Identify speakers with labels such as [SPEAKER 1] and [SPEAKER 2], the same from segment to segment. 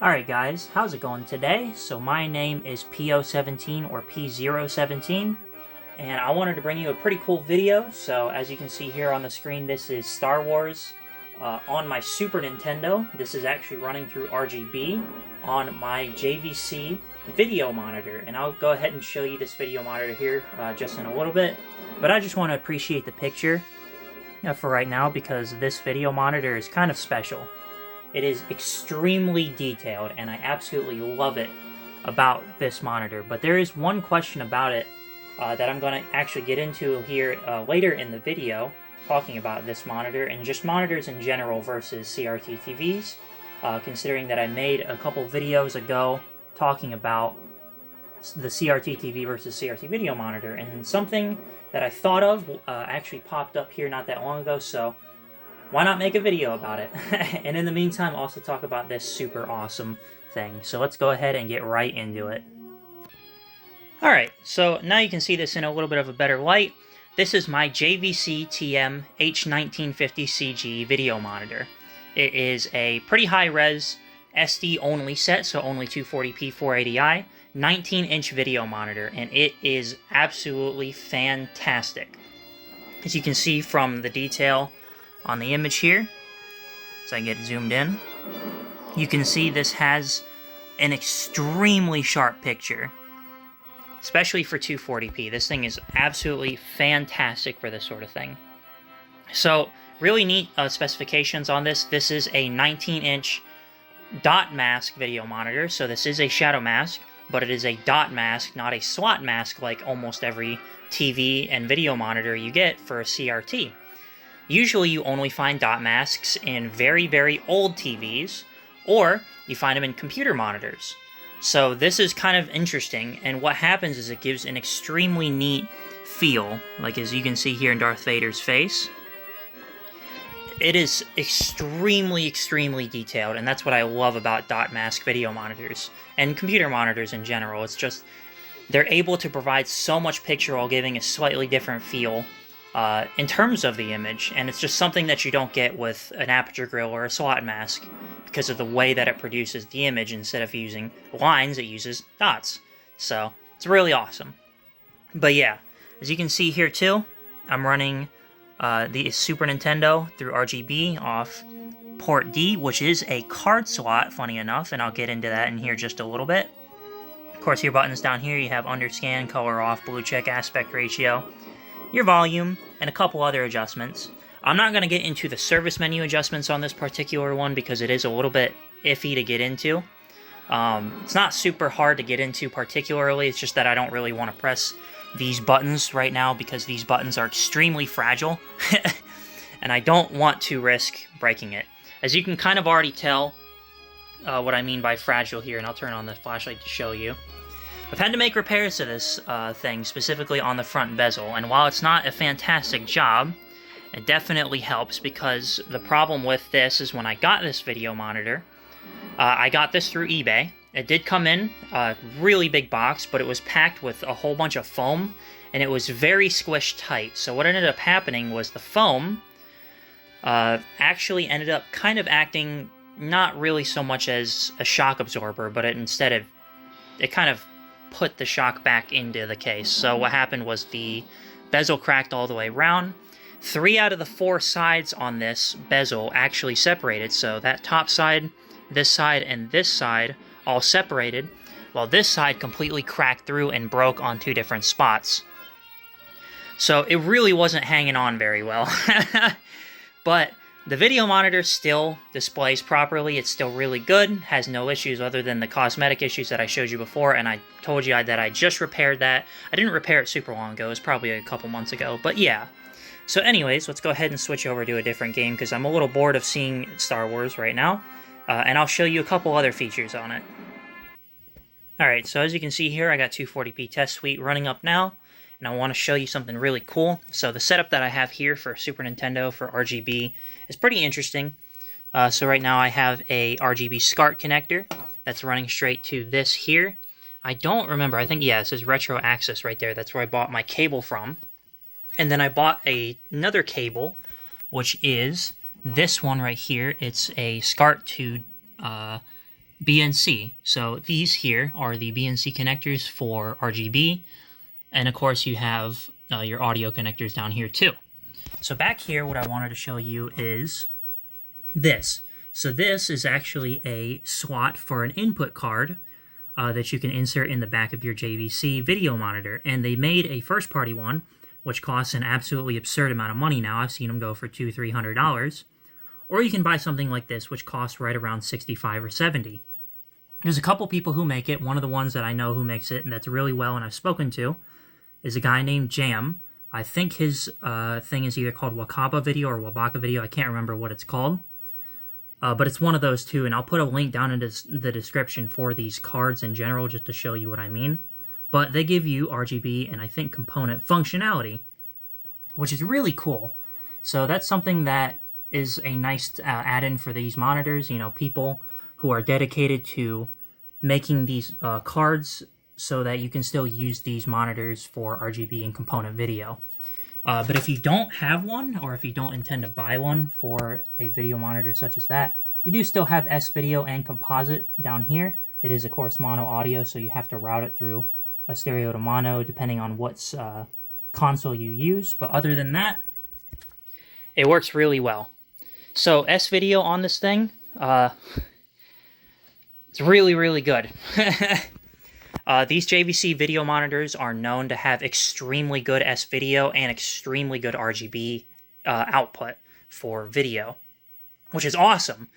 [SPEAKER 1] Alright guys, how's it going today? So my name is PO17 or P017, and I wanted to bring you a pretty cool video. So as you can see here on the screen, this is Star Wars on my Super Nintendo. This is actually running through RGB on my JVC video monitor, and I'll go ahead and show you this video monitor here just in a little bit. But I just want to appreciate the picture for right now because this video monitor is kind of special. It is extremely detailed, and I absolutely love it about this monitor. But there is one question about it that I'm going to actually get into here later in the video, talking about this monitor and just monitors in general versus CRT TVs, considering that I made a couple videos ago talking about the CRT TV versus CRT video monitor, and something that I thought of actually popped up here not that long ago, so why not make a video about it? And in the meantime, also talk about this super awesome thing. So let's go ahead and get right into it. Alright, so now you can see this in a little bit of a better light. This is my JVC TM-H1950CG video monitor. It is a pretty high-res SD-only set, so only 240p 480i, 19-inch video monitor, and it is absolutely fantastic. As you can see from the detail on the image here, as I get zoomed in, you can see this has an extremely sharp picture, especially for 240p. This thing is absolutely fantastic for this sort of thing. So, really neat specifications on this. This is a 19-inch dot mask video monitor, so this is a shadow mask, but it is a dot mask, not a slot mask like almost every TV and video monitor you get for a CRT. Usually you only find dot masks in very, very old TVs, or you find them in computer monitors. So this is kind of interesting, and what happens is it gives an extremely neat feel, like as you can see here in Darth Vader's face. It is extremely, extremely detailed, and that's what I love about dot mask video monitors, and computer monitors in general. It's just, they're able to provide so much picture while giving a slightly different feel in terms of the image, and it's just something that you don't get with an aperture grill or a slot mask because of the way that it produces the image. Instead of using lines, it uses dots. So it's really awesome. But yeah, as you can see here too, I'm running the Super Nintendo through RGB off port D, which is a card slot, funny enough, and I'll get into that in here just a little bit. Of course, your buttons down here, you have underscan, color off, blue check, aspect ratio, your volume, and a couple other adjustments. I'm not going to get into the service menu adjustments on this particular one because it is a little bit iffy to get into. It's not super hard to get into particularly, it's just that I don't really want to press these buttons right now because these buttons are extremely fragile, and I don't want to risk breaking it. As you can kind of already tell what I mean by fragile here, and I'll turn on the flashlight to show you. I've had to make repairs to this thing, specifically on the front bezel, and while it's not a fantastic job, it definitely helps because the problem with this is when I got this video monitor, I got this through eBay. It did come in a really big box, but it was packed with a whole bunch of foam, and it was very squished tight. So what ended up happening was the foam actually ended up kind of acting not really so much as a shock absorber, but it kind of put the shock back into the case. So what happened was the bezel cracked all the way around. 3 out of the 4 sides on this bezel actually separated, so that top side, this side, and this side all separated, while this side completely cracked through and broke on 2 different spots. So it really wasn't hanging on very well. But the video monitor still displays properly. It's still really good, has no issues other than the cosmetic issues that I showed you before, and I told you that I just repaired that. I didn't repair it super long ago, it was probably a couple months ago, but yeah. So anyways, let's go ahead and switch over to a different game because I'm a little bored of seeing Star Wars right now, and I'll show you a couple other features on it. Alright, so as you can see here, I got 240p test suite running up now, and I want to show you something really cool. So the setup that I have here for Super Nintendo for RGB is pretty interesting. So right now I have a RGB SCART connector that's running straight to this here. I don't remember, I think, yeah, it says Retro Access right there. That's where I bought my cable from. And then I bought another cable, which is this one right here. It's a SCART to BNC. So these here are the BNC connectors for RGB, and of course you have your audio connectors down here too. So back here, what I wanted to show you is this. So this is actually a slot for an input card that you can insert in the back of your JVC video monitor. And they made a first-party one, which costs an absolutely absurd amount of money now. I've seen them go for $200-300. Or you can buy something like this, which costs right around $65 or $70. There's a couple people who make it. One of the ones that I know who makes it, and that's really well, and I've spoken to, is a guy named Jam. I think his thing is either called Wakaba Video or Wabaka Video. I can't remember what it's called. But it's one of those two, and I'll put a link down in the description for these cards in general just to show you what I mean. But they give you RGB and I think component functionality, which is really cool. So that's something that is a nice add-in for these monitors. You know, people who are dedicated to making these cards so that you can still use these monitors for RGB and component video. But if you don't have one, or if you don't intend to buy one for a video monitor such as that, you do still have S-Video and composite down here. It is, of course, mono audio, so you have to route it through a stereo to mono, depending on what console you use. But other than that, it works really well. So S-Video on this thing, it's really, really good. These JVC video monitors are known to have extremely good S-Video and extremely good RGB output for video, which is awesome.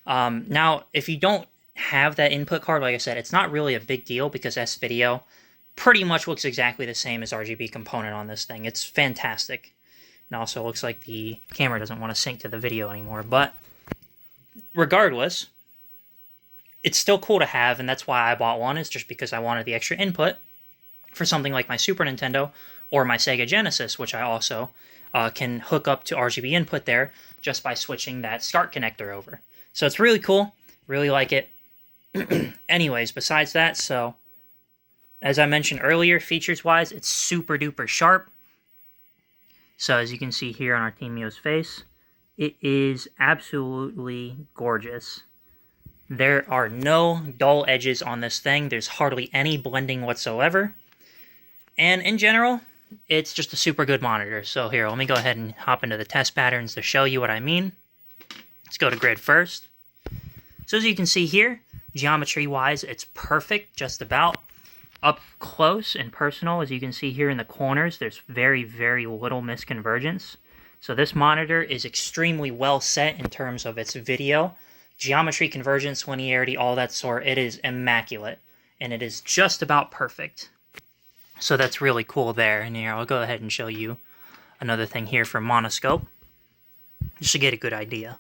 [SPEAKER 1] Now, if you don't have that input card, like I said, it's not really a big deal because S-Video pretty much looks exactly the same as RGB component on this thing. It's fantastic. And also looks like the camera doesn't want to sync to the video anymore, but regardless, it's still cool to have, and that's why I bought one, is just because I wanted the extra input for something like my Super Nintendo or my Sega Genesis, which I also can hook up to RGB input there just by switching that SCART connector over. So it's really cool. Really like it. Anyways, besides that, so as I mentioned earlier, features-wise, it's super duper sharp. So as you can see here on our Team Mio's face, it is absolutely gorgeous. There are no dull edges on this thing. There's hardly any blending whatsoever. And in general, it's just a super good monitor. So here, let me go ahead and hop into the test patterns to show you what I mean. Let's go to grid first. So as you can see here, geometry-wise, it's perfect, just about. Up close and personal, as you can see here in the corners, there's very, very little misconvergence. So this monitor is extremely well set in terms of its video. Geometry, convergence, linearity, all that sort. It is immaculate, and it is just about perfect. So that's really cool there. And here, I'll go ahead and show you another thing here for monoscope, just to get a good idea.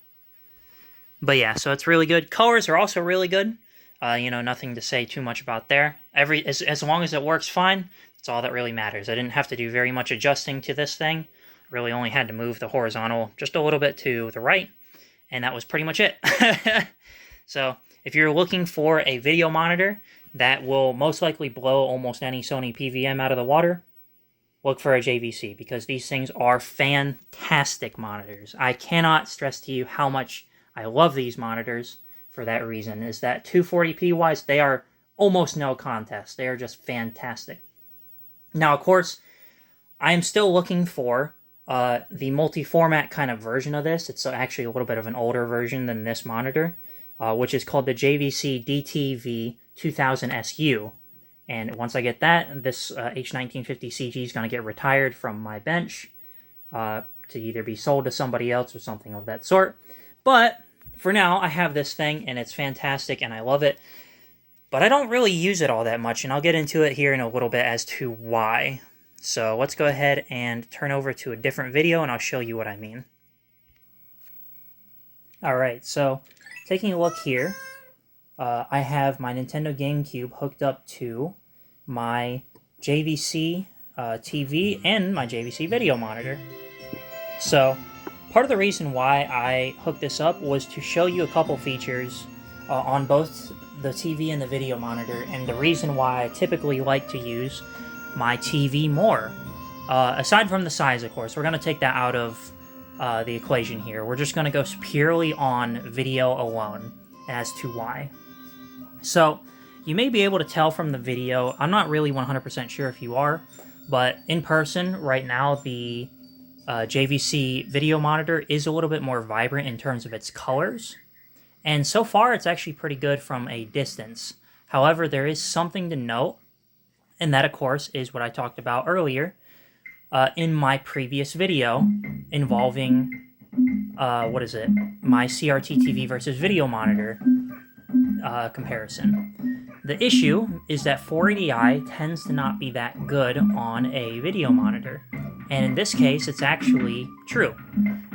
[SPEAKER 1] But yeah, so it's really good. Colors are also really good. You know, nothing to say too much about there. As long as it works fine, that's all that really matters. I didn't have to do very much adjusting to this thing. Really only had to move the horizontal just a little bit to the right, and that was pretty much it. So if you're looking for a video monitor that will most likely blow almost any Sony PVM out of the water, look for a JVC, because these things are fantastic monitors. I cannot stress to you how much I love these monitors for that reason, is that 240p wise, they are almost no contest. They are just fantastic. Now, of course, I am still looking for the multi-format kind of version of this. It's actually a little bit of an older version than this monitor, which is called the JVC DTV2000SU. And once I get that, this H1950CG is going to get retired from my bench to either be sold to somebody else or something of that sort. But for now, I have this thing, and it's fantastic, and I love it. But I don't really use it all that much, and I'll get into it here in a little bit as to why. So let's go ahead and turn over to a different video, and I'll show you what I mean. Alright, so taking a look here, I have my Nintendo GameCube hooked up to my JVC TV and my JVC video monitor. So part of the reason why I hooked this up was to show you a couple features on both the TV and the video monitor, and the reason why I typically like to use my TV more. Aside from the size, of course, we're going to take that out of the equation here. We're just going to go purely on video alone as to why. So you may be able to tell from the video, I'm not really 100% sure if you are, but in person right now the JVC video monitor is a little bit more vibrant in terms of its colors. And so far it's actually pretty good from a distance. However, there is something to note, and that of course is what I talked about earlier in my previous video involving, my CRT TV versus video monitor comparison. The issue is that 480i tends to not be that good on a video monitor. And in this case, it's actually true.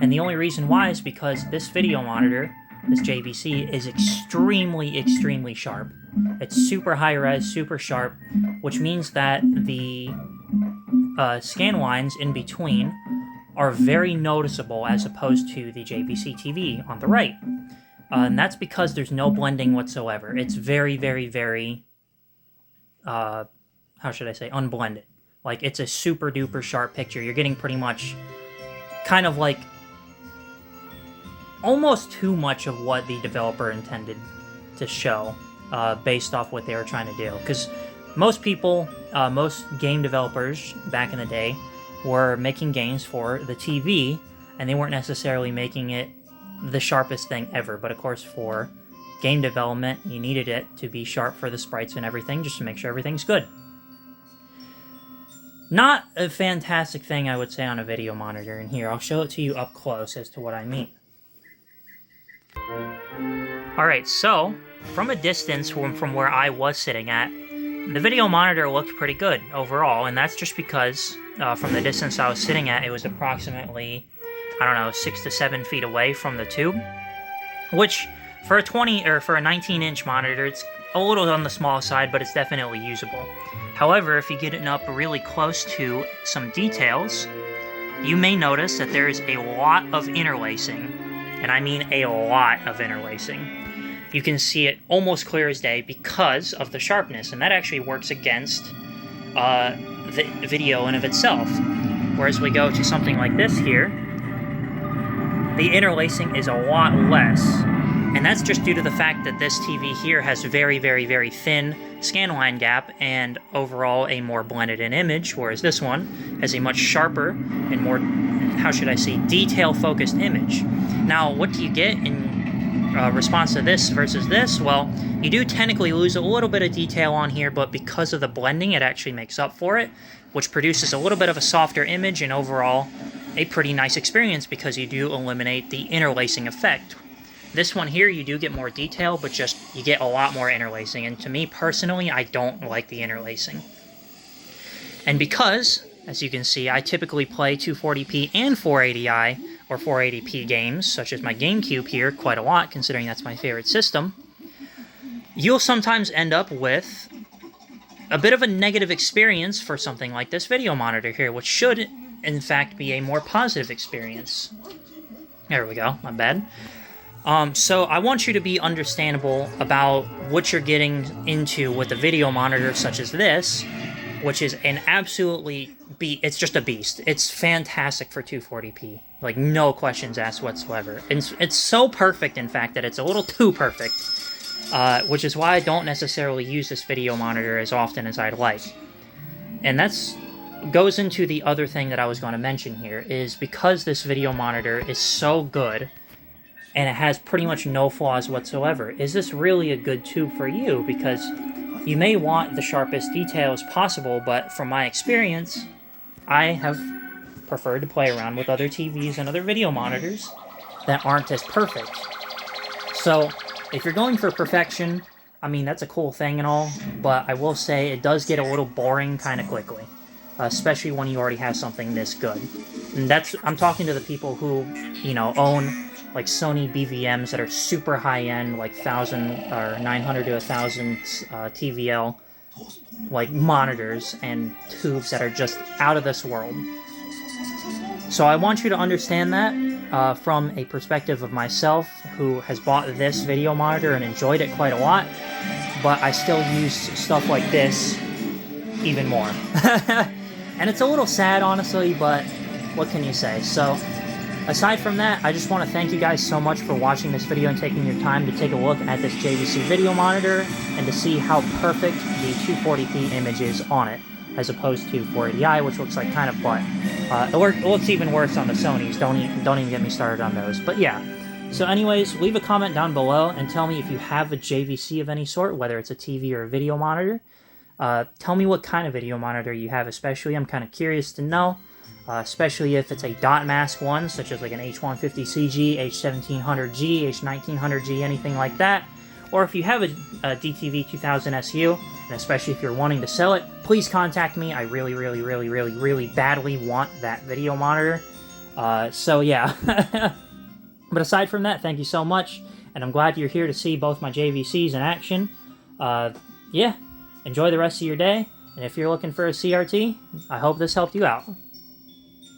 [SPEAKER 1] And the only reason why is because this video monitor, this JVC, is extremely, extremely sharp. It's super high res, super sharp, which means that the scan lines in between are very noticeable as opposed to the JVC TV on the right. And that's because there's no blending whatsoever. It's very, very, very, how should I say, unblended. Like, it's a super duper sharp picture. You're getting pretty much kind of like almost too much of what the developer intended to show based off what they were trying to do. Because most people, most game developers back in the day were making games for the TV, and they weren't necessarily making it the sharpest thing ever. But of course, for game development, you needed it to be sharp for the sprites and everything, just to make sure everything's good. Not a fantastic thing, I would say, on a video monitor. And here, I'll show it to you up close as to what I mean. Alright, so, from a distance from where I was sitting at, the video monitor looked pretty good overall, and that's just because from the distance I was sitting at, it was approximately, I don't know, 6 to 7 feet away from the tube, which for a 19-inch monitor, it's a little on the small side, but it's definitely usable. However, if you get it up really close to some details, you may notice that there is a lot of interlacing, and I mean a lot of interlacing. You can see it almost clear as day because of the sharpness, and that actually works against the video in of itself. Whereas we go to something like this here, the interlacing is a lot less, and that's just due to the fact that this TV here has very, very, very thin scanline gap and overall a more blended in image, whereas this one has a much sharper and more, how should I say, detail-focused image. Now, what do you get in response to this versus this? Well, you do technically lose a little bit of detail on here, but because of the blending, it actually makes up for it, which produces a little bit of a softer image and overall a pretty nice experience because you do eliminate the interlacing effect. This one here, you do get more detail, but just you get a lot more interlacing, and to me personally, I don't like the interlacing. And because, as you can see, I typically play 240p and 480i or 480p games, such as my GameCube here, quite a lot, considering that's my favorite system, you'll sometimes end up with a bit of a negative experience for something like this video monitor here, which should, in fact, be a more positive experience. There we go, my bad. So I want you to be understandable about what you're getting into with a video monitor such as this, which is an absolutely it's just a beast. It's fantastic for 240p. Like, no questions asked whatsoever. It's so perfect, in fact, that it's a little too perfect, which is why I don't necessarily use this video monitor as often as I'd like. And that's goes into the other thing that I was going to mention here, is because this video monitor is so good, and it has pretty much no flaws whatsoever, is this really a good tube for you? Because you may want the sharpest details possible, but from my experience, I have preferred to play around with other TVs and other video monitors that aren't as perfect. So, if you're going for perfection, I mean, that's a cool thing and all, but I will say it does get a little boring kind of quickly, especially when you already have something this good. And I'm talking to the people who, you know, own like Sony BVMs that are super high-end, like 1,000 or 900 to 1,000 TVL, like monitors and tubes that are just out of this world. So I want you to understand that from a perspective of myself, who has bought this video monitor and enjoyed it quite a lot, but I still use stuff like this even more. And it's a little sad, honestly, but what can you say? So aside from that, I just want to thank you guys so much for watching this video and taking your time to take a look at this JVC video monitor and to see how perfect the 240p image is on it, as opposed to 480i, which looks like kind of butt. It looks even worse on the Sonys. Don't even get me started on those. But yeah. So anyways, leave a comment down below and tell me if you have a JVC of any sort, whether it's a TV or a video monitor. Tell me what kind of video monitor you have especially. I'm kind of curious to know, especially if it's a dot mask one, such as like an H1950CG, H1700G, H1900G, anything like that. Or if you have a DTV 2000 SU, and especially if you're wanting to sell it, please contact me. I really, really, really, really, really badly want that video monitor. So yeah. But aside from that, thank you so much, and I'm glad you're here to see both my JVCs in action. Yeah, enjoy the rest of your day, and if you're looking for a CRT, I hope this helped you out.